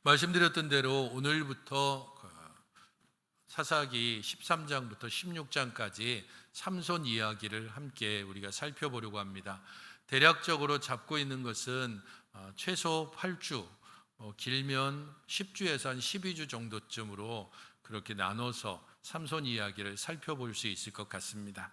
말씀드렸던 대로 오늘부터 사사기 13장부터 16장까지 삼손 이야기를 함께 우리가 살펴보려고 합니다. 대략적으로 잡고 있는 것은 최소 8주, 길면 10주에서 한 12주 정도쯤으로 그렇게 나눠서 삼손 이야기를 살펴볼 수 있을 것 같습니다.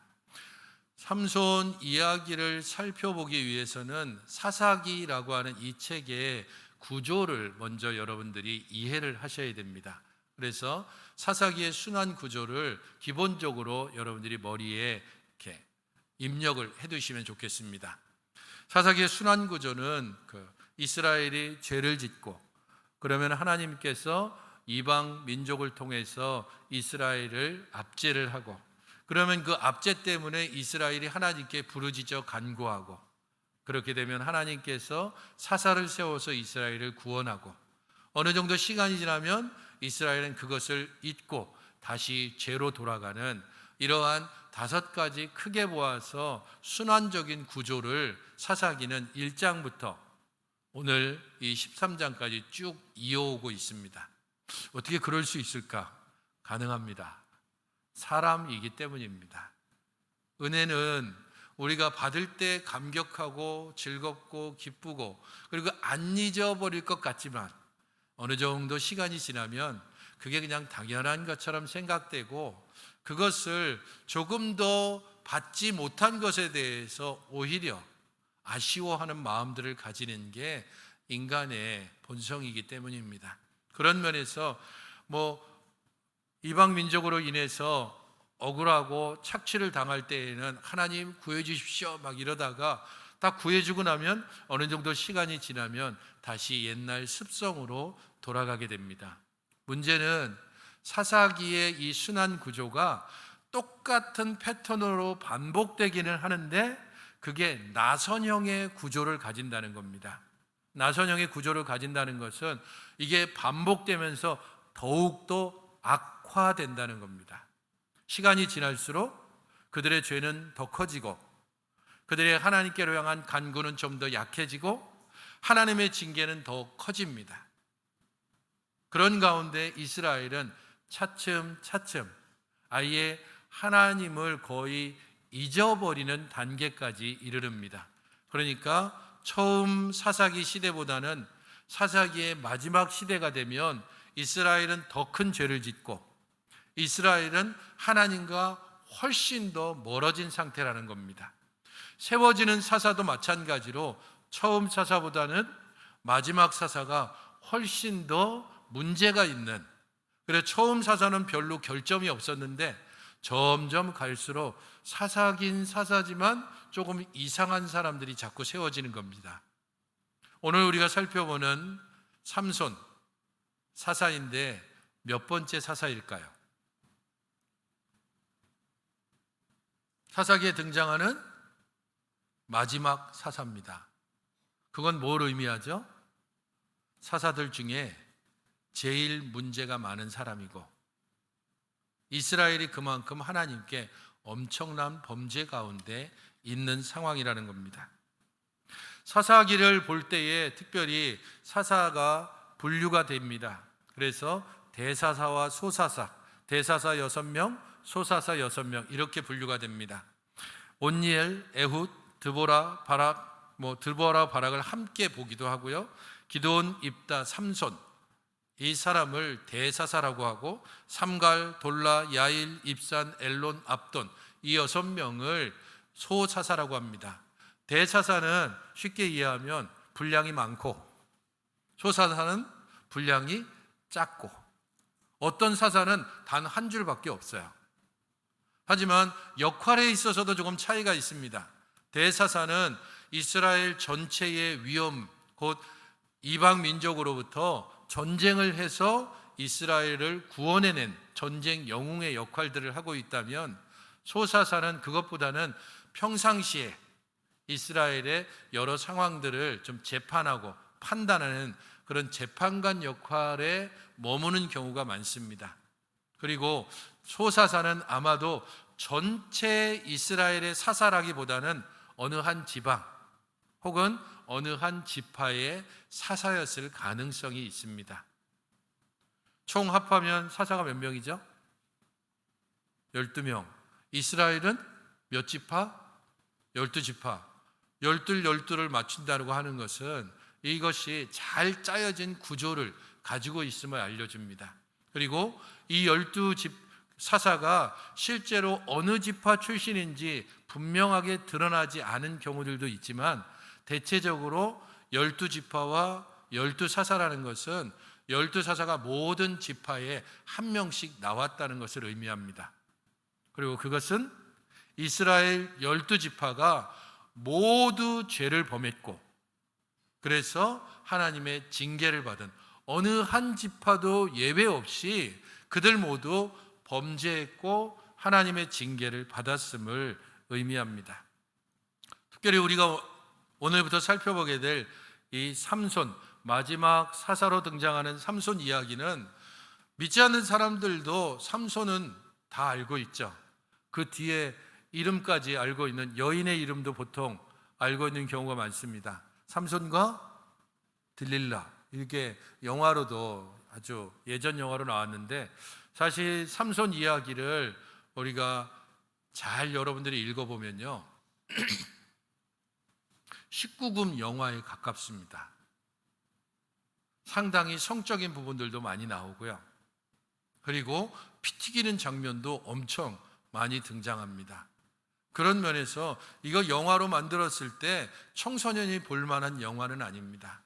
삼손 이야기를 살펴보기 위해서는 사사기라고 하는 이 책의 구조를 먼저 여러분들이 이해를 하셔야 됩니다. 그래서 사사기의 순환 구조를 기본적으로 여러분들이 머리에 이렇게 입력을 해두시면 좋겠습니다. 사사기의 순환 구조는 이스라엘이 죄를 짓고 그러면 하나님께서 이방 민족을 통해서 이스라엘을 압제를 하고 그러면 그 압제 때문에 이스라엘이 하나님께 부르짖어 간구하고 그렇게 되면 하나님께서 사사를 세워서 이스라엘을 구원하고 어느 정도 시간이 지나면 이스라엘은 그것을 잊고 다시 죄로 돌아가는 이러한 5가지 크게 보아서 순환적인 구조를 사사기는 1장부터 오늘 이 13장까지 쭉 이어오고 있습니다. 어떻게 그럴 수 있을까? 가능합니다. 사람이기 때문입니다. 은혜는 우리가 받을 때 감격하고 즐겁고 기쁘고 그리고 안 잊어버릴 것 같지만 어느 정도 시간이 지나면 그게 그냥 당연한 것처럼 생각되고 그것을 조금 더 받지 못한 것에 대해서 오히려 아쉬워하는 마음들을 가지는 게 인간의 본성이기 때문입니다. 그런 면에서 이방 민족으로 인해서 억울하고 착취를 당할 때에는 하나님 구해 주십시오 막 이러다가 딱 구해주고 나면 어느 정도 시간이 지나면 다시 옛날 습성으로 돌아가게 됩니다. 문제는 사사기의 이 순환 구조가 똑같은 패턴으로 반복되기는 하는데 그게 나선형의 구조를 가진다는 겁니다. 나선형의 구조를 가진다는 것은 이게 반복되면서 더욱더 악화된다는 겁니다. 시간이 지날수록 그들의 죄는 더 커지고 그들의 하나님께로 향한 간구는 좀 더 약해지고 하나님의 징계는 더 커집니다. 그런 가운데 이스라엘은 차츰차츰 아예 하나님을 거의 잊어버리는 단계까지 이르릅니다. 그러니까 처음 사사기 시대보다는 사사기의 마지막 시대가 되면 이스라엘은 더 큰 죄를 짓고 이스라엘은 하나님과 훨씬 더 멀어진 상태라는 겁니다. 세워지는 사사도 마찬가지로 처음 사사보다는 마지막 사사가 훨씬 더 문제가 있는, 그래서 처음 사사는 별로 결점이 없었는데 점점 갈수록 사사긴 사사지만 조금 이상한 사람들이 자꾸 세워지는 겁니다. 오늘 우리가 살펴보는 삼손 사사인데 몇 번째 사사일까요? 사사기에 등장하는 마지막 사사입니다. 그건 뭘 의미하죠? 사사들 중에 제일 문제가 많은 사람이고 이스라엘이 그만큼 하나님께 엄청난 범죄 가운데 있는 상황이라는 겁니다. 사사기를 볼 때에 특별히 사사가 분류가 됩니다. 그래서 대사사와 소사사, 대사사 6명, 소사사 6명 이렇게 분류가 됩니다. 온니엘, 에훗, 드보라, 바락을 함께 보기도 하고요. 기드온, 입다, 삼손 이 사람을 대사사라고 하고 삼갈, 돌라, 야일, 입산, 엘론, 압돈 이 6명을 소사사라고 합니다. 대사사는 쉽게 이해하면 분량이 많고 소사사는 분량이 작고 어떤 사사는 단 한 줄밖에 없어요. 하지만 역할에 있어서도 조금 차이가 있습니다. 대사사는 이스라엘 전체의 위험, 곧 이방 민족으로부터 전쟁을 해서 이스라엘을 구원해낸 전쟁 영웅의 역할들을 하고 있다면 소사사는 그것보다는 평상시에 이스라엘의 여러 상황들을 좀 재판하고 판단하는 그런 재판관 역할에 머무는 경우가 많습니다. 그리고 소사사는 아마도 전체 이스라엘의 사사라기보다는 어느 한 지방 혹은 어느 한 지파의 사사였을 가능성이 있습니다. 총 합하면 사사가 몇 명이죠? 12명. 이스라엘은 몇 지파? 12지파. 12를 맞춘다고 하는 것은 이것이 잘 짜여진 구조를 가지고 있음을 알려줍니다. 그리고 이 12집 사사가 실제로 어느 지파 출신인지 분명하게 드러나지 않은 경우들도 있지만 대체적으로 12지파와 12사사라는 것은 12사사가 모든 지파에 한 명씩 나왔다는 것을 의미합니다. 그리고 그것은 이스라엘 12지파가 모두 죄를 범했고 그래서 하나님의 징계를 받은 어느 한 지파도 예외 없이 그들 모두 범죄했고 하나님의 징계를 받았음을 의미합니다. 특별히 우리가 오늘부터 살펴보게 될 이 삼손, 마지막 사사로 등장하는 삼손 이야기는 믿지 않는 사람들도 삼손은 다 알고 있죠. 그 뒤에 이름까지 알고 있는 여인의 이름도 보통 알고 있는 경우가 많습니다. 삼손과 들릴라, 이렇게 영화로도 아주 예전 영화로 나왔는데 사실 삼손 이야기를 우리가 잘 여러분들이 읽어보면요 19금 영화에 가깝습니다. 상당히 성적인 부분들도 많이 나오고요. 그리고 피 튀기는 장면도 엄청 많이 등장합니다. 그런 면에서 이거 영화로 만들었을 때 청소년이 볼 만한 영화는 아닙니다.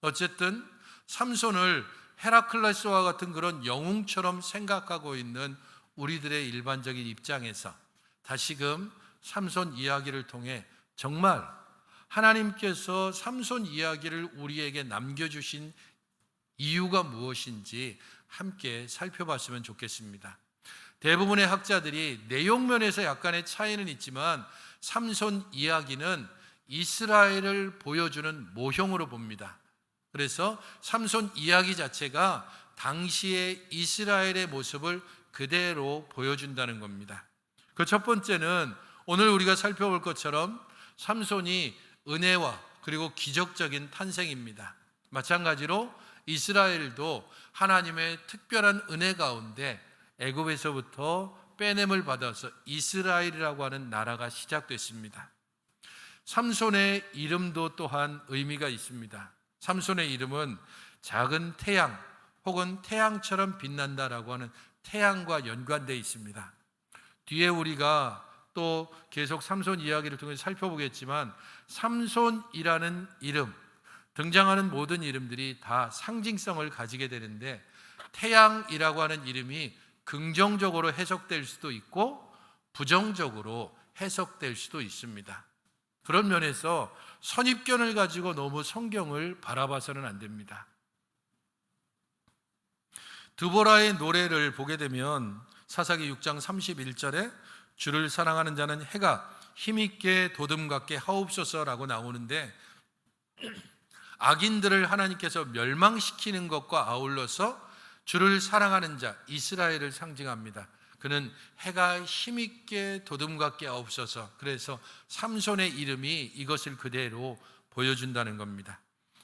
어쨌든 삼손을 헤라클레스와 같은 그런 영웅처럼 생각하고 있는 우리들의 일반적인 입장에서 다시금 삼손 이야기를 통해 정말 하나님께서 삼손 이야기를 우리에게 남겨주신 이유가 무엇인지 함께 살펴봤으면 좋겠습니다. 대부분의 학자들이 내용면에서 약간의 차이는 있지만 삼손 이야기는 이스라엘을 보여주는 모형으로 봅니다. 그래서 삼손 이야기 자체가 당시의 이스라엘의 모습을 그대로 보여준다는 겁니다. 그 첫 번째는 오늘 우리가 살펴볼 것처럼 삼손이 은혜와 그리고 기적적인 탄생입니다. 마찬가지로 이스라엘도 하나님의 특별한 은혜 가운데 애굽에서부터 빼냄을 받아서 이스라엘이라고 하는 나라가 시작됐습니다. 삼손의 이름도 또한 의미가 있습니다. 삼손의 이름은 작은 태양 혹은 태양처럼 빛난다라고 하는 태양과 연관되어 있습니다. 뒤에 우리가 또 계속 삼손 이야기를 통해 살펴보겠지만 삼손이라는 이름, 등장하는 모든 이름들이 다 상징성을 가지게 되는데 태양이라고 하는 이름이 긍정적으로 해석될 수도 있고 부정적으로 해석될 수도 있습니다. 그런 면에서 선입견을 가지고 너무 성경을 바라봐서는 안 됩니다. 드보라의 노래를 보게 되면 사사기 6장 31절에 주를 사랑하는 자는 해가 힘있게 도둠 같게 하옵소서라고 나오는데 악인들을 하나님께서 멸망시키는 것과 아울러서 주를 사랑하는 자 이스라엘을 상징합니다. 그는 해가 힘있게 도둠 같게 하옵소서. 그래서 삼손의 이름이 이것을 그대로 보여준다는 겁니다.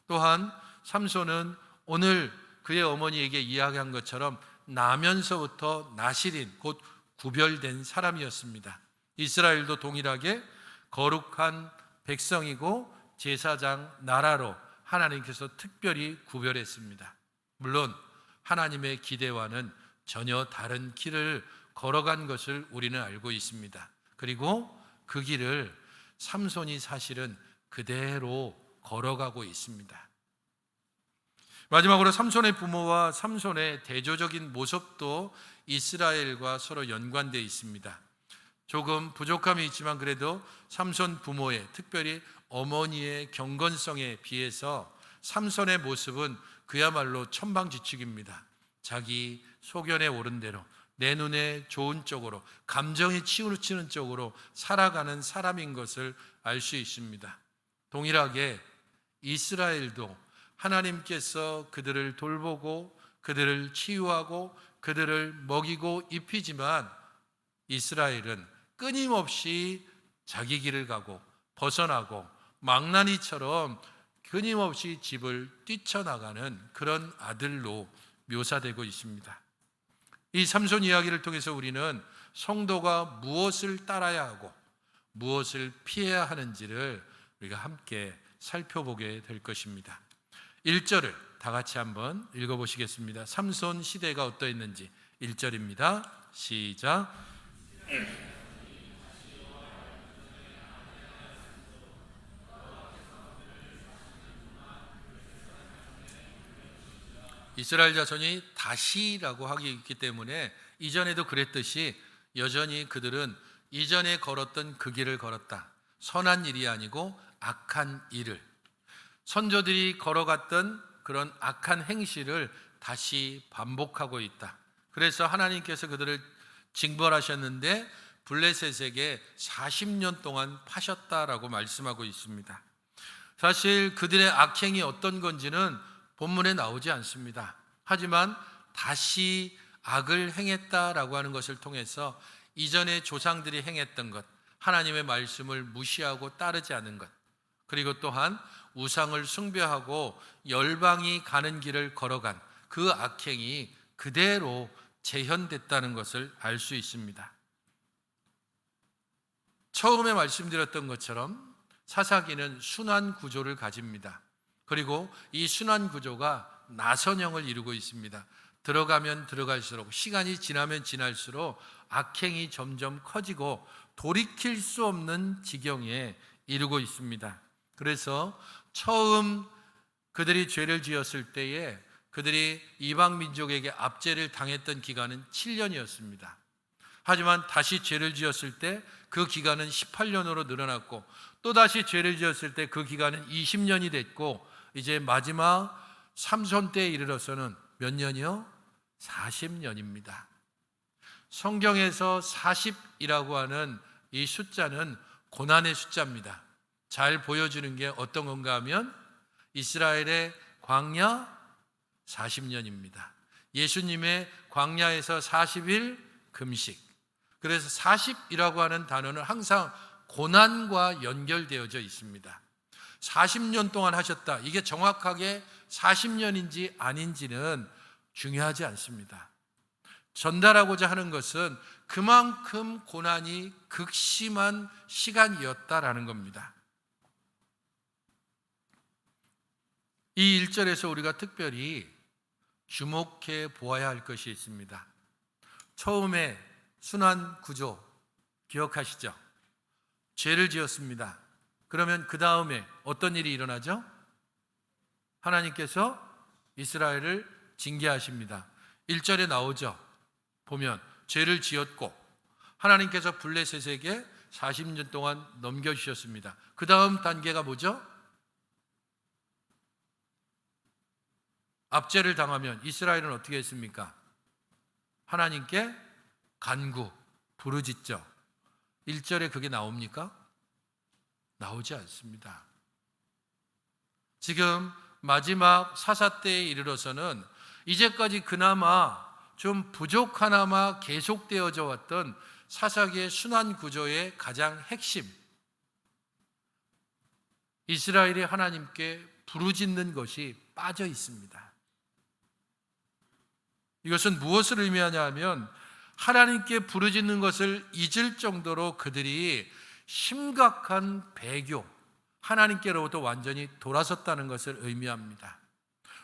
또한 삼손은 오늘 그의 어머니에게 이야기한 것처럼 나면서부터 나실인 곧 구별된 사람이었습니다. 이스라엘도 동일하게 거룩한 백성이고 제사장 나라로 하나님께서 특별히 구별했습니다. 물론 하나님의 기대와는 전혀 다른 길을 걸어간 것을 우리는 알고 있습니다. 그리고 그 길을 삼손이 사실은 그대로 걸어가고 있습니다. 마지막으로 삼손의 부모와 삼손의 대조적인 모습도 이스라엘과 서로 연관되어 있습니다. 조금 부족함이 있지만 그래도 삼손 부모의, 특별히 어머니의 경건성에 비해서 삼손의 모습은 그야말로 천방지축입니다. 자기 소견에 오른 대로 내 눈에 좋은 쪽으로 감정이 치우치는 쪽으로 살아가는 사람인 것을 알 수 있습니다. 동일하게 이스라엘도 하나님께서 그들을 돌보고 그들을 치유하고 그들을 먹이고 입히지만 이스라엘은 끊임없이 자기 길을 가고 벗어나고 망나니처럼 끊임없이 집을 뛰쳐나가는 그런 아들로 묘사되고 있습니다. 이 삼손 이야기를 통해서 우리는 성도가 무엇을 따라야 하고 무엇을 피해야 하는지를 우리가 함께 살펴보게 될 것입니다. 1절을 다 같이 한번 읽어보시겠습니다. 삼손 시대가 어떠했는지 1절입니다. 시작. 이스라엘 자손이 다시라고 하기 있기 때문에 이전에도 그랬듯이 여전히 그들은 이전에 걸었던 그 길을 걸었다. 선한 일이 아니고 악한 일을, 선조들이 걸어갔던 그런 악한 행실을 다시 반복하고 있다. 그래서 하나님께서 그들을 징벌하셨는데 블레셋에게 40년 동안 파셨다라고 말씀하고 있습니다. 사실 그들의 악행이 어떤 건지는 본문에 나오지 않습니다. 하지만 다시 악을 행했다라고 하는 것을 통해서 이전에 조상들이 행했던 것, 하나님의 말씀을 무시하고 따르지 않은 것, 그리고 또한 우상을 숭배하고 열방이 가는 길을 걸어간 그 악행이 그대로 재현됐다는 것을 알 수 있습니다. 처음에 말씀드렸던 것처럼 사사기는 순환 구조를 가집니다. 그리고 이 순환 구조가 나선형을 이루고 있습니다. 들어가면 들어갈수록, 시간이 지나면 지날수록 악행이 점점 커지고 돌이킬 수 없는 지경에 이르고 있습니다. 그래서 처음 그들이 죄를 지었을 때에 그들이 이방 민족에게 압제를 당했던 기간은 7년이었습니다. 하지만 다시 죄를 지었을 때 그 기간은 18년으로 늘어났고, 또다시 죄를 지었을 때 그 기간은 20년이 됐고, 이제 마지막 삼손 때에 이르러서는 몇 년이요? 40년입니다. 성경에서 40이라고 하는 이 숫자는 고난의 숫자입니다. 잘 보여주는 게 어떤 건가 하면 이스라엘의 광야 40년입니다. 예수님의 광야에서 40일 금식. 그래서 40이라고 하는 단어는 항상 고난과 연결되어져 있습니다. 40년 동안 하셨다. 이게 정확하게 40년인지 아닌지는 중요하지 않습니다. 전달하고자 하는 것은 그만큼 고난이 극심한 시간이었다라는 겁니다. 이 1절에서 우리가 특별히 주목해 보아야 할 것이 있습니다. 처음에 순환 구조 기억하시죠? 죄를 지었습니다. 그러면 그 다음에 어떤 일이 일어나죠? 하나님께서 이스라엘을 징계하십니다. 1절에 나오죠. 보면 죄를 지었고 하나님께서 블레셋에게 40년 동안 넘겨주셨습니다. 그 다음 단계가 뭐죠? 압제를 당하면 이스라엘은 어떻게 했습니까? 하나님께 간구, 부르짖죠. 1절에 그게 나옵니까? 나오지 않습니다. 지금 마지막 사사 때에 이르러서는 이제까지 그나마 좀 부족하나마 계속되어져 왔던 사사기의 순환 구조의 가장 핵심, 이스라엘이 하나님께 부르짖는 것이 빠져 있습니다. 이것은 무엇을 의미하냐 하면 하나님께 부르짖는 것을 잊을 정도로 그들이 심각한 배교, 하나님께로부터 완전히 돌아섰다는 것을 의미합니다.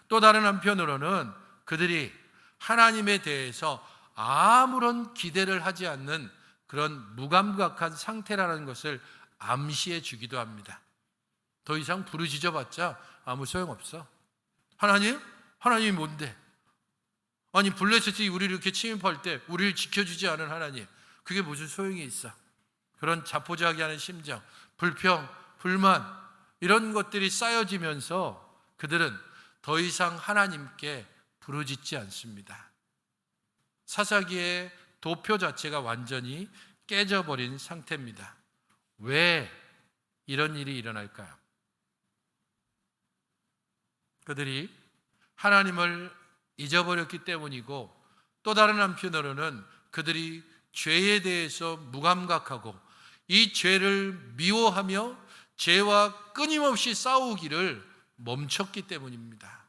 또 다른 한편으로는 그들이 하나님에 대해서 아무런 기대를 하지 않는 그런 무감각한 상태라는 것을 암시해 주기도 합니다. 더 이상 부르짖어 봤자 아무 소용없어. 하나님이 뭔데? 아니 블레셋이 우리를 이렇게 침입할 때 우리를 지켜주지 않은 하나님, 그게 무슨 소용이 있어? 그런 자포자기하는 심정, 불평, 불만, 이런 것들이 쌓여지면서 그들은 더 이상 하나님께 부르짖지 않습니다. 사사기의 도표 자체가 완전히 깨져버린 상태입니다. 왜 이런 일이 일어날까요? 그들이 하나님을 잊어버렸기 때문이고, 또 다른 한편으로는 그들이 죄에 대해서 무감각하고 이 죄를 미워하며 죄와 끊임없이 싸우기를 멈췄기 때문입니다.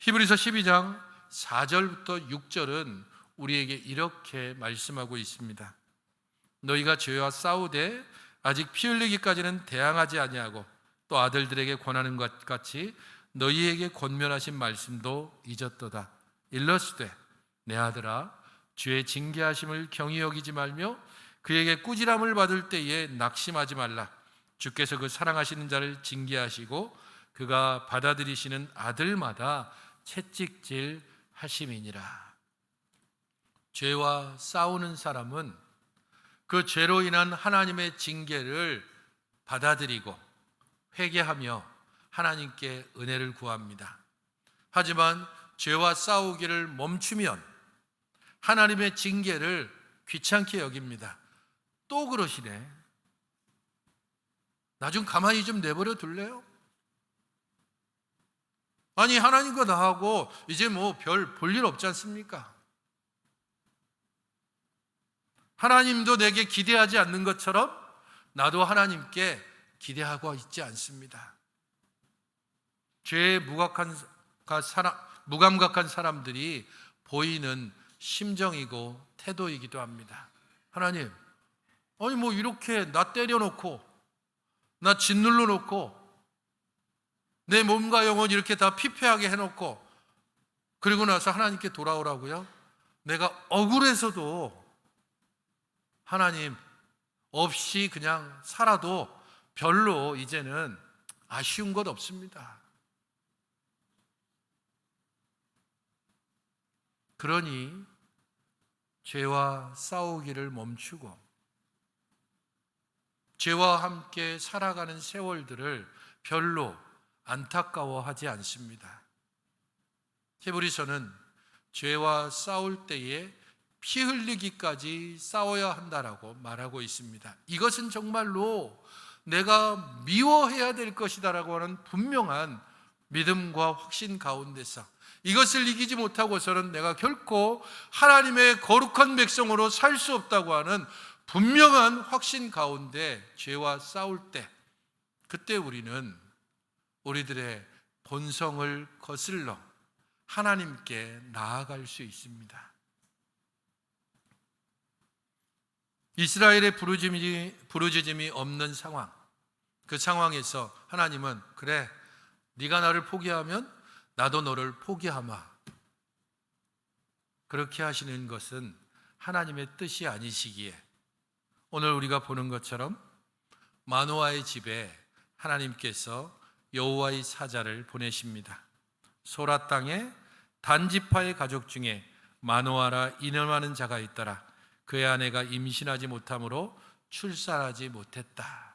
히브리서 12장 4절부터 6절은 우리에게 이렇게 말씀하고 있습니다. 너희가 죄와 싸우되 아직 피 흘리기까지는 대항하지 아니하고 또 아들들에게 권하는 것 같이 너희에게 권면하신 말씀도 잊었도다. 일러스되 내 아들아 주의 징계하심을 경히 여기지 말며 그에게 꾸지람을 받을 때에 낙심하지 말라. 주께서 그 사랑하시는 자를 징계하시고 그가 받아들이시는 아들마다 채찍질 하심이니라. 죄와 싸우는 사람은 그 죄로 인한 하나님의 징계를 받아들이고 회개하며 하나님께 은혜를 구합니다. 하지만 죄와 싸우기를 멈추면 하나님의 징계를 귀찮게 여깁니다. 또 그러시네. 나 좀 가만히 좀 내버려 둘래요? 아니 하나님과 나하고 이제 뭐 별 볼 일 없지 않습니까? 하나님도 내게 기대하지 않는 것처럼 나도 하나님께 기대하고 있지 않습니다. 죄에 무감각한 사람들이 보이는 심정이고 태도이기도 합니다. 하나님, 아니 뭐 이렇게 나 때려놓고 나 짓눌러 놓고 내 몸과 영혼 이렇게 다 피폐하게 해놓고 그리고 나서 하나님께 돌아오라고요? 내가 억울해서도 하나님 없이 그냥 살아도 별로 이제는 아쉬운 것 없습니다. 그러니 죄와 싸우기를 멈추고 죄와 함께 살아가는 세월들을 별로 안타까워하지 않습니다. 히브리서는 죄와 싸울 때에 피 흘리기까지 싸워야 한다라고 말하고 있습니다. 이것은 정말로 내가 미워해야 될 것이다라고 하는 분명한 믿음과 확신 가운데서 이것을 이기지 못하고서는 내가 결코 하나님의 거룩한 백성으로 살 수 없다고 하는 분명한 확신 가운데 죄와 싸울 때 그때 우리는 우리들의 본성을 거슬러 하나님께 나아갈 수 있습니다. 이스라엘의 부르짖음이 없는 상황, 그 상황에서 하나님은 그래 네가 나를 포기하면 나도 너를 포기하마, 그렇게 하시는 것은 하나님의 뜻이 아니시기에 오늘 우리가 보는 것처럼 마노아의 집에 하나님께서 여호와의 사자를 보내십니다. 소라 땅에 단지파의 가족 중에 마노아라 이름하는 자가 있더라. 그의 아내가 임신하지 못함으로 출산하지 못했다.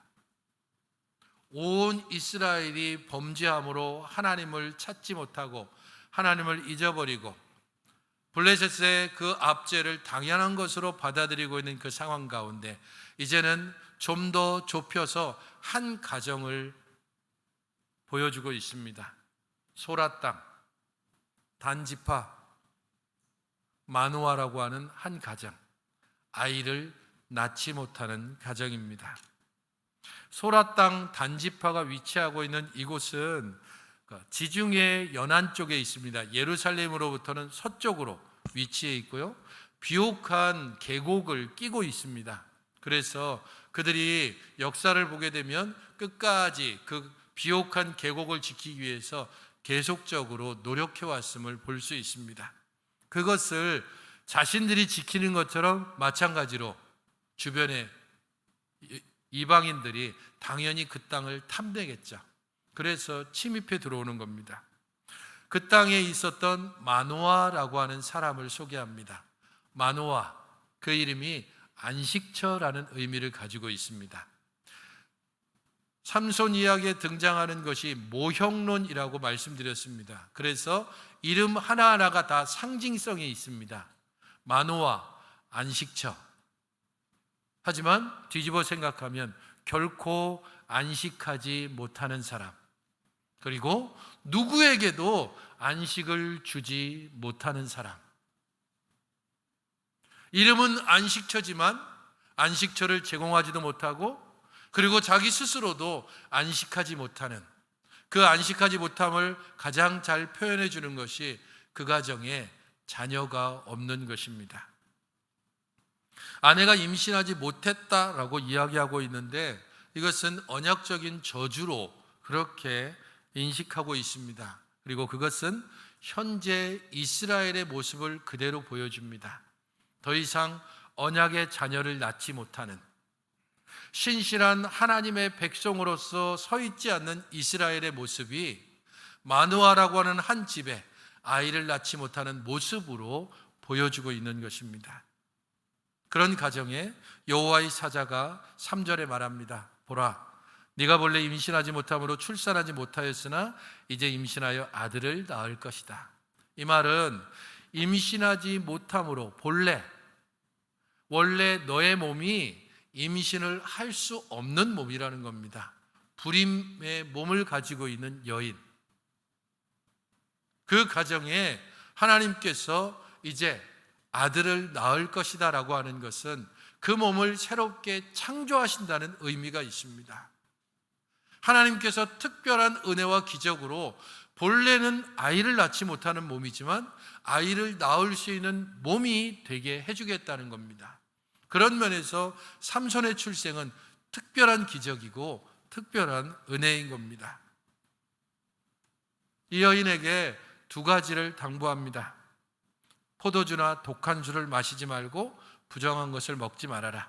온 이스라엘이 범죄함으로 하나님을 찾지 못하고 하나님을 잊어버리고 블레셋의 그 압제를 당연한 것으로 받아들이고 있는 그 상황 가운데 이제는 좀 더 좁혀서 한 가정을 보여주고 있습니다. 소라 땅, 단지파, 마노아라고 하는 한 가정, 아이를 낳지 못하는 가정입니다. 소라 땅 단지파가 위치하고 있는 이곳은 지중해 연안 쪽에 있습니다. 예루살렘으로부터는 서쪽으로 위치해 있고요. 비옥한 계곡을 끼고 있습니다. 그래서 그들이 역사를 보게 되면 끝까지 그 비옥한 계곡을 지키기 위해서 계속적으로 노력해 왔음을 볼 수 있습니다. 그것을 자신들이 지키는 것처럼 마찬가지로 주변의 이방인들이 당연히 그 땅을 탐내겠죠. 그래서 침입해 들어오는 겁니다. 그 땅에 있었던 마노아라고 하는 사람을 소개합니다. 마노아, 그 이름이 안식처라는 의미를 가지고 있습니다. 삼손 이야기에 등장하는 것이 모형론이라고 말씀드렸습니다. 그래서 이름 하나하나가 다 상징성이 있습니다. 마노아, 안식처. 하지만 뒤집어 생각하면 결코 안식하지 못하는 사람, 그리고 누구에게도 안식을 주지 못하는 사람. 이름은 안식처지만 안식처를 제공하지도 못하고 그리고 자기 스스로도 안식하지 못하는 그 안식하지 못함을 가장 잘 표현해 주는 것이 그 가정에 자녀가 없는 것입니다. 아내가 임신하지 못했다라고 이야기하고 있는데 이것은 언약적인 저주로 그렇게 인식하고 있습니다. 그리고 그것은 현재 이스라엘의 모습을 그대로 보여줍니다. 더 이상 언약의 자녀를 낳지 못하는, 신실한 하나님의 백성으로서 서 있지 않는 이스라엘의 모습이 마누아라고 하는 한 집에 아이를 낳지 못하는 모습으로 보여주고 있는 것입니다. 그런 가정에 여호와의 사자가 3절에 말합니다. 보라, 네가 본래 임신하지 못함으로 출산하지 못하였으나 이제 임신하여 아들을 낳을 것이다. 이 말은 임신하지 못함으로 원래 너의 몸이 임신을 할 수 없는 몸이라는 겁니다. 불임의 몸을 가지고 있는 여인, 그 가정에 하나님께서 이제 아들을 낳을 것이다 라고 하는 것은 그 몸을 새롭게 창조하신다는 의미가 있습니다. 하나님께서 특별한 은혜와 기적으로 본래는 아이를 낳지 못하는 몸이지만 아이를 낳을 수 있는 몸이 되게 해주겠다는 겁니다. 그런 면에서 삼손의 출생은 특별한 기적이고 특별한 은혜인 겁니다. 이 여인에게 두 가지를 당부합니다. 포도주나 독한 술을 마시지 말고 부정한 것을 먹지 말아라.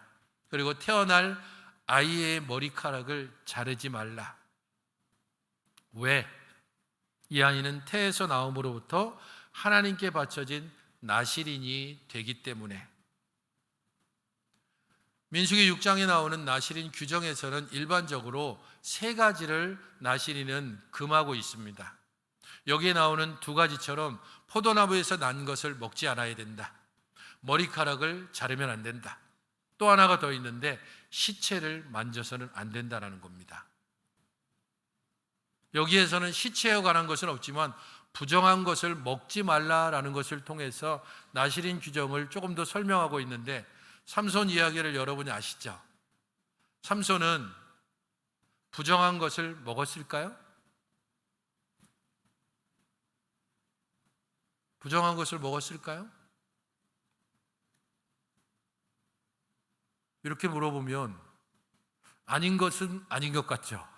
그리고 태어날 아이의 머리카락을 자르지 말라. 왜? 이 아이는 태에서 나옴으로부터 하나님께 바쳐진 나실인이 되기 때문에. 민수기 6장에 나오는 나실인 규정에서는 일반적으로 세 가지를 나실인은 금하고 있습니다. 여기에 나오는 두 가지처럼 포도나무에서 난 것을 먹지 않아야 된다. 머리카락을 자르면 안 된다. 또 하나가 더 있는데 시체를 만져서는 안 된다는 겁니다. 여기에서는 시체에 관한 것은 없지만 부정한 것을 먹지 말라라는 것을 통해서 나실인 규정을 조금 더 설명하고 있는데, 삼손 이야기를 여러분이 아시죠? 삼손은 부정한 것을 먹었을까요? 부정한 것을 먹었을까요? 이렇게 물어보면 아닌 것은 아닌 것 같죠.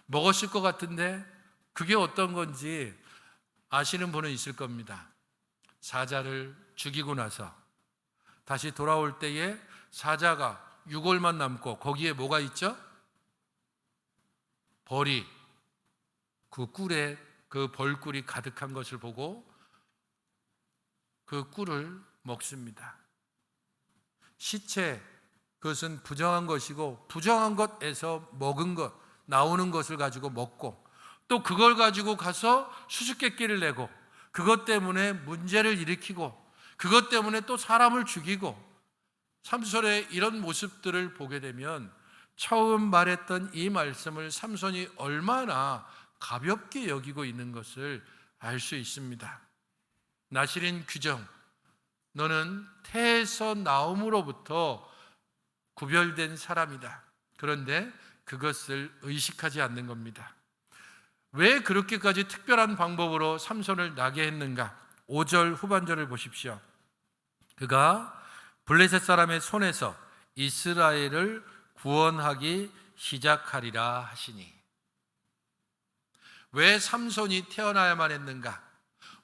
먹었을 것 같은데 그게 어떤 건지 아시는 분은 있을 겁니다. 사자를 죽이고 나서 다시 돌아올 때에 사자가 유골만 남고 거기에 뭐가 있죠? 벌이, 그 꿀에 그 벌꿀이 가득한 것을 보고 그 꿀을 먹습니다. 시체, 그것은 부정한 것이고 부정한 것에서 먹은 것, 나오는 것을 가지고 먹고 또 그걸 가지고 가서 수수께끼를 내고 그것 때문에 문제를 일으키고 그것 때문에 또 사람을 죽이고, 삼손의 이런 모습들을 보게 되면 처음 말했던 이 말씀을 삼손이 얼마나 가볍게 여기고 있는 것을 알 수 있습니다. 나실인 규정, 너는 태에서 나옴으로부터 구별된 사람이다. 그런데 그것을 의식하지 않는 겁니다. 왜 그렇게까지 특별한 방법으로 삼손을 나게 했는가? 5절 후반절을 보십시오. 그가 블레셋 사람의 손에서 이스라엘을 구원하기 시작하리라 하시니. 왜 삼손이 태어나야만 했는가?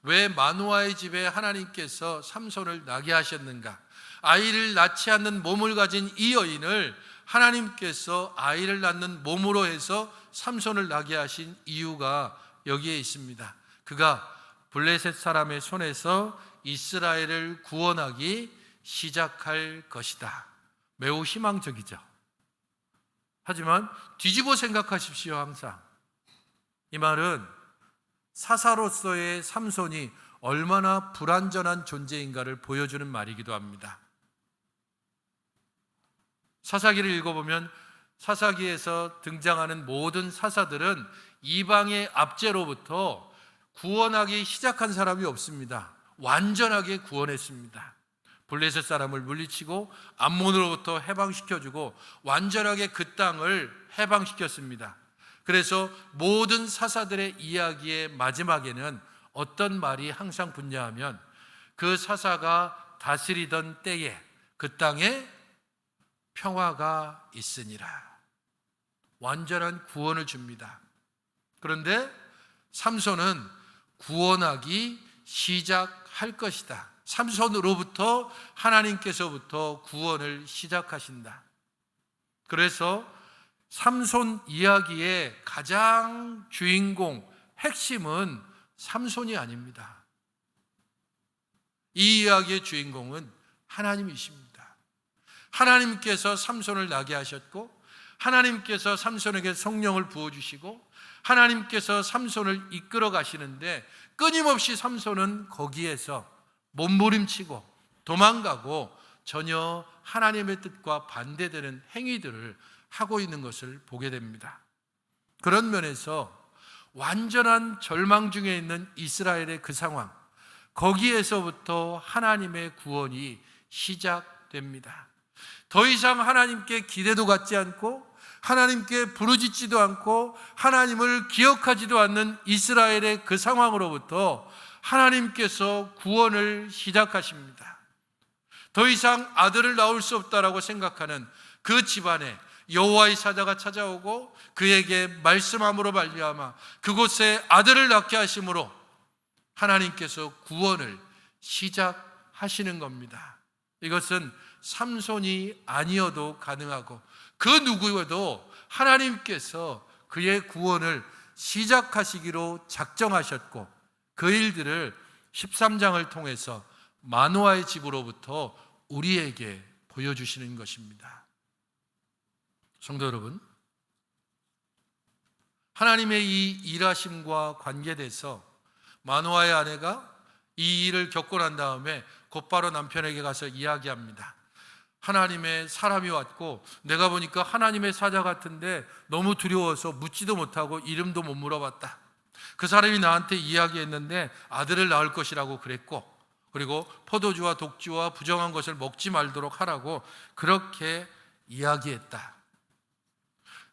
왜 마누아의 집에 하나님께서 삼손을 나게 하셨는가? 아이를 낳지 않는 몸을 가진 이 여인을 하나님께서 아이를 낳는 몸으로 해서 삼손을 나게 하신 이유가 여기에 있습니다. 그가 블레셋 사람의 손에서 이스라엘을 구원하기 시작할 것이다. 매우 희망적이죠. 하지만 뒤집어 생각하십시오. 항상 이 말은 사사로서의 삼손이 얼마나 불완전한 존재인가를 보여주는 말이기도 합니다. 사사기를 읽어보면 사사기에서 등장하는 모든 사사들은 이방의 압제로부터 구원하기 시작한 사람이 없습니다. 완전하게 구원했습니다. 블레셋 사람을 물리치고 암몬으로부터 해방시켜주고 완전하게 그 땅을 해방시켰습니다. 그래서 모든 사사들의 이야기의 마지막에는 어떤 말이 항상 붙냐하면 그 사사가 다스리던 때에 그 땅에 평화가 있으니라. 완전한 구원을 줍니다. 그런데 삼손은 구원하기 시작할 것이다. 삼손으로부터 하나님께서부터 구원을 시작하신다. 그래서 삼손 이야기의 가장 주인공, 핵심은 삼손이 아닙니다. 이 이야기의 주인공은 하나님이십니다. 하나님께서 삼손을 나게 하셨고, 하나님께서 삼손에게 성령을 부어주시고, 하나님께서 삼손을 이끌어 가시는데 끊임없이 삼손은 거기에서 몸부림치고 도망가고 전혀 하나님의 뜻과 반대되는 행위들을 하고 있는 것을 보게 됩니다. 그런 면에서 완전한 절망 중에 있는 이스라엘의 그 상황, 거기에서부터 하나님의 구원이 시작됩니다. 더 이상 하나님께 기대도 갖지 않고 하나님께 부르짖지도 않고 하나님을 기억하지도 않는 이스라엘의 그 상황으로부터 하나님께서 구원을 시작하십니다. 더 이상 아들을 낳을 수 없다라고 생각하는 그 집안에 여호와의 사자가 찾아오고 그에게 말씀함으로 말미암아 그곳에 아들을 낳게 하심으로 하나님께서 구원을 시작하시는 겁니다. 이것은 삼손이 아니어도 가능하고 그 누구여도 하나님께서 그의 구원을 시작하시기로 작정하셨고 그 일들을 13장을 통해서 마노아의 집으로부터 우리에게 보여주시는 것입니다. 성도 여러분, 하나님의 이 일하심과 관계돼서 마노아의 아내가 이 일을 겪고 난 다음에 곧바로 남편에게 가서 이야기합니다. 하나님의 사람이 왔고 내가 보니까 하나님의 사자 같은데 너무 두려워서 묻지도 못하고 이름도 못 물어봤다. 그 사람이 나한테 이야기했는데 아들을 낳을 것이라고 그랬고, 그리고 포도주와 독주와 부정한 것을 먹지 말도록 하라고 그렇게 이야기했다.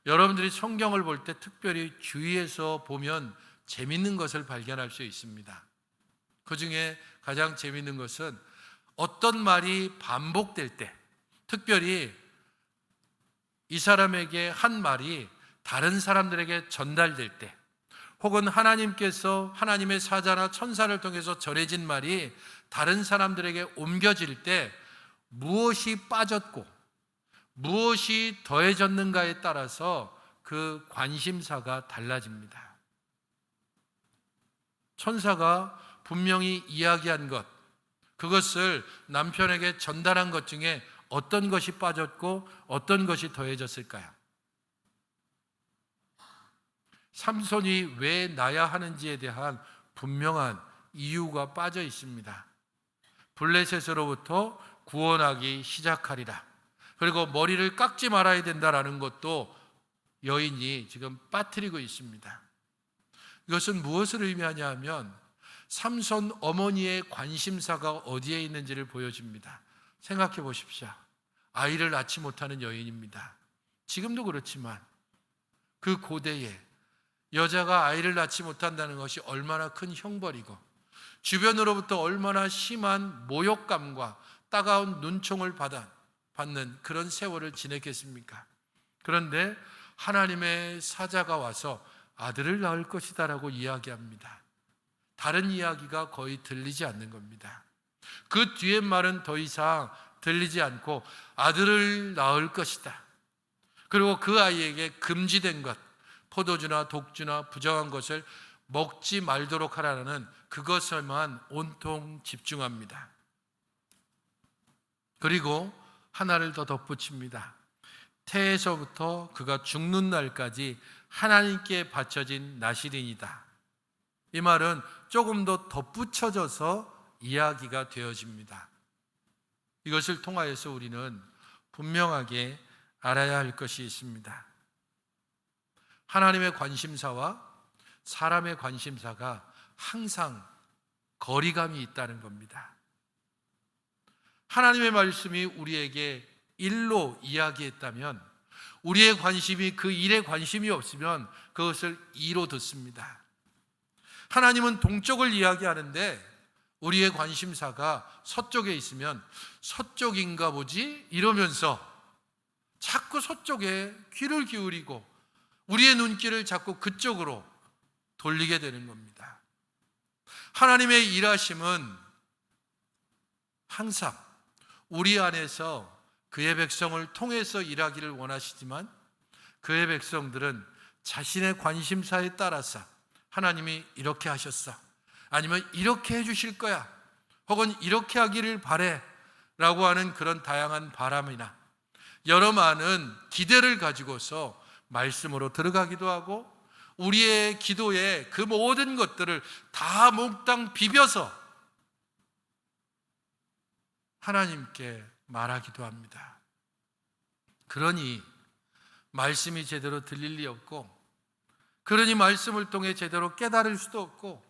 여러분들이 성경을 볼 때 특별히 주위에서 보면 재밌는 것을 발견할 수 있습니다. 그 중에 가장 재밌는 것은 어떤 말이 반복될 때, 특별히 이 사람에게 한 말이 다른 사람들에게 전달될 때, 혹은 하나님께서 하나님의 사자나 천사를 통해서 전해진 말이 다른 사람들에게 옮겨질 때 무엇이 빠졌고 무엇이 더해졌는가에 따라서 그 관심사가 달라집니다. 천사가 분명히 이야기한 것, 그것을 남편에게 전달한 것 중에 어떤 것이 빠졌고 어떤 것이 더해졌을까요? 삼손이 왜 나야 하는지에 대한 분명한 이유가 빠져 있습니다. 블레셋으로부터 구원하기 시작하리라. 그리고 머리를 깎지 말아야 된다라는 것도 여인이 지금 빠뜨리고 있습니다. 이것은 무엇을 의미하냐 하면 삼손 어머니의 관심사가 어디에 있는지를 보여줍니다. 생각해 보십시오. 아이를 낳지 못하는 여인입니다. 지금도 그렇지만 그 고대에 여자가 아이를 낳지 못한다는 것이 얼마나 큰 형벌이고 주변으로부터 얼마나 심한 모욕감과 따가운 눈총을 받는 그런 세월을 지냈겠습니까? 그런데 하나님의 사자가 와서 아들을 낳을 것이다라고 이야기합니다. 다른 이야기가 거의 들리지 않는 겁니다. 그 뒤에 말은 더 이상 들리지 않고 아들을 낳을 것이다. 그리고 그 아이에게 금지된 것, 포도주나 독주나 부정한 것을 먹지 말도록 하라는 그것에만 온통 집중합니다. 그리고 하나를 더 덧붙입니다. 태에서부터 그가 죽는 날까지 하나님께 바쳐진 나실인이다. 이 말은 조금 더 덧붙여져서 이야기가 되어집니다. 이것을 통하여서 우리는 분명하게 알아야 할 것이 있습니다. 하나님의 관심사와 사람의 관심사가 항상 거리감이 있다는 겁니다. 하나님의 말씀이 우리에게 일로 이야기했다면 우리의 관심이 그 일에 관심이 없으면 그것을 이로 듣습니다. 하나님은 동쪽을 이야기하는데 우리의 관심사가 서쪽에 있으면 서쪽인가 보지? 이러면서 자꾸 서쪽에 귀를 기울이고 우리의 눈길을 자꾸 그쪽으로 돌리게 되는 겁니다. 하나님의 일하심은 항상 우리 안에서 그의 백성을 통해서 일하기를 원하시지만 그의 백성들은 자신의 관심사에 따라서 하나님이 이렇게 하셨어, 아니면 이렇게 해주실 거야, 혹은 이렇게 하기를 바래 라고 하는 그런 다양한 바람이나 여러 많은 기대를 가지고서 말씀으로 들어가기도 하고 우리의 기도에 그 모든 것들을 다 몽땅 비벼서 하나님께 말하기도 합니다. 그러니 말씀이 제대로 들릴 리 없고, 그러니 말씀을 통해 제대로 깨달을 수도 없고,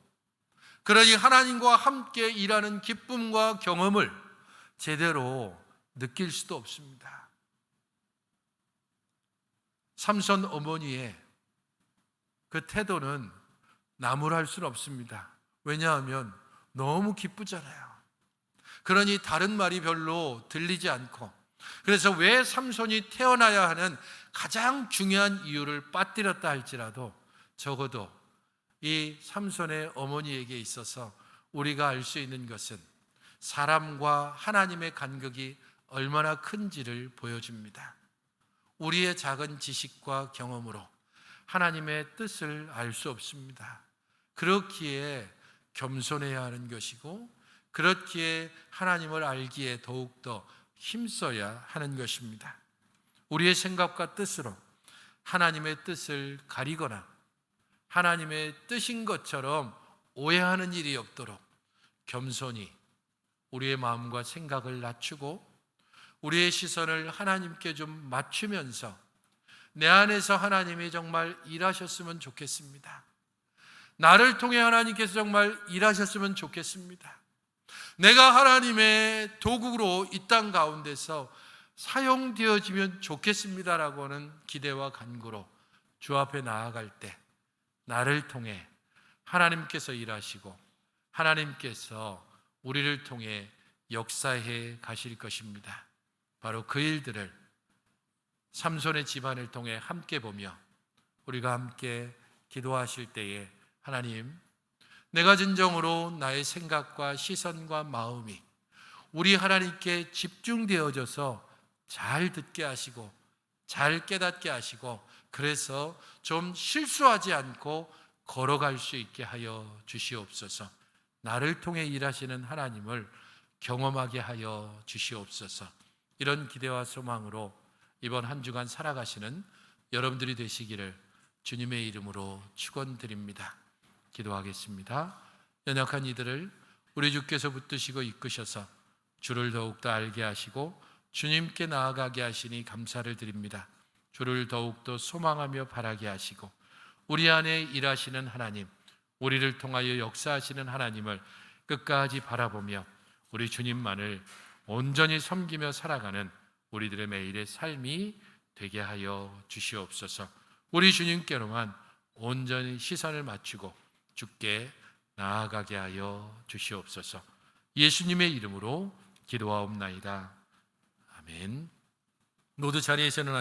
그러니 하나님과 함께 일하는 기쁨과 경험을 제대로 느낄 수도 없습니다. 삼손 어머니의 그 태도는 나무랄 수는 없습니다. 왜냐하면 너무 기쁘잖아요. 그러니 다른 말이 별로 들리지 않고, 그래서 왜 삼손이 태어나야 하는 가장 중요한 이유를 빠뜨렸다 할지라도 적어도 이 삼손의 어머니에게 있어서 우리가 알 수 있는 것은 사람과 하나님의 간극이 얼마나 큰지를 보여줍니다. 우리의 작은 지식과 경험으로 하나님의 뜻을 알 수 없습니다. 그렇기에 겸손해야 하는 것이고, 그렇기에 하나님을 알기에 더욱더 힘써야 하는 것입니다. 우리의 생각과 뜻으로 하나님의 뜻을 가리거나 하나님의 뜻인 것처럼 오해하는 일이 없도록 겸손히 우리의 마음과 생각을 낮추고 우리의 시선을 하나님께 좀 맞추면서 내 안에서 하나님이 정말 일하셨으면 좋겠습니다. 나를 통해 하나님께서 정말 일하셨으면 좋겠습니다. 내가 하나님의 도구로 이 땅 가운데서 사용되어지면 좋겠습니다라고 하는 기대와 간구로 주 앞에 나아갈 때 나를 통해 하나님께서 일하시고 하나님께서 우리를 통해 역사해 가실 것입니다. 바로 그 일들을 삼손의 집안을 통해 함께 보며 우리가 함께 기도하실 때에 하나님, 내가 진정으로 나의 생각과 시선과 마음이 우리 하나님께 집중되어져서 잘 듣게 하시고 잘 깨닫게 하시고, 그래서 좀 실수하지 않고 걸어갈 수 있게 하여 주시옵소서. 나를 통해 일하시는 하나님을 경험하게 하여 주시옵소서. 이런 기대와 소망으로 이번 한 주간 살아가시는 여러분들이 되시기를 주님의 이름으로 축원드립니다. 기도하겠습니다. 연약한 이들을 우리 주께서 붙드시고 이끄셔서 주를 더욱더 알게 하시고 주님께 나아가게 하시니 감사를 드립니다. 주를 더욱더 소망하며 바라게 하시고 우리 안에 일하시는 하나님, 우리를 통하여 역사하시는 하나님을 끝까지 바라보며 우리 주님만을 온전히 섬기며 살아가는 우리들의 매일의 삶이 되게 하여 주시옵소서. 우리 주님께로만 온전히 시선을 맞추고 주께 나아가게 하여 주시옵소서. 예수님의 이름으로 기도하옵나이다. 아멘. 모두 자리에서 일어나시고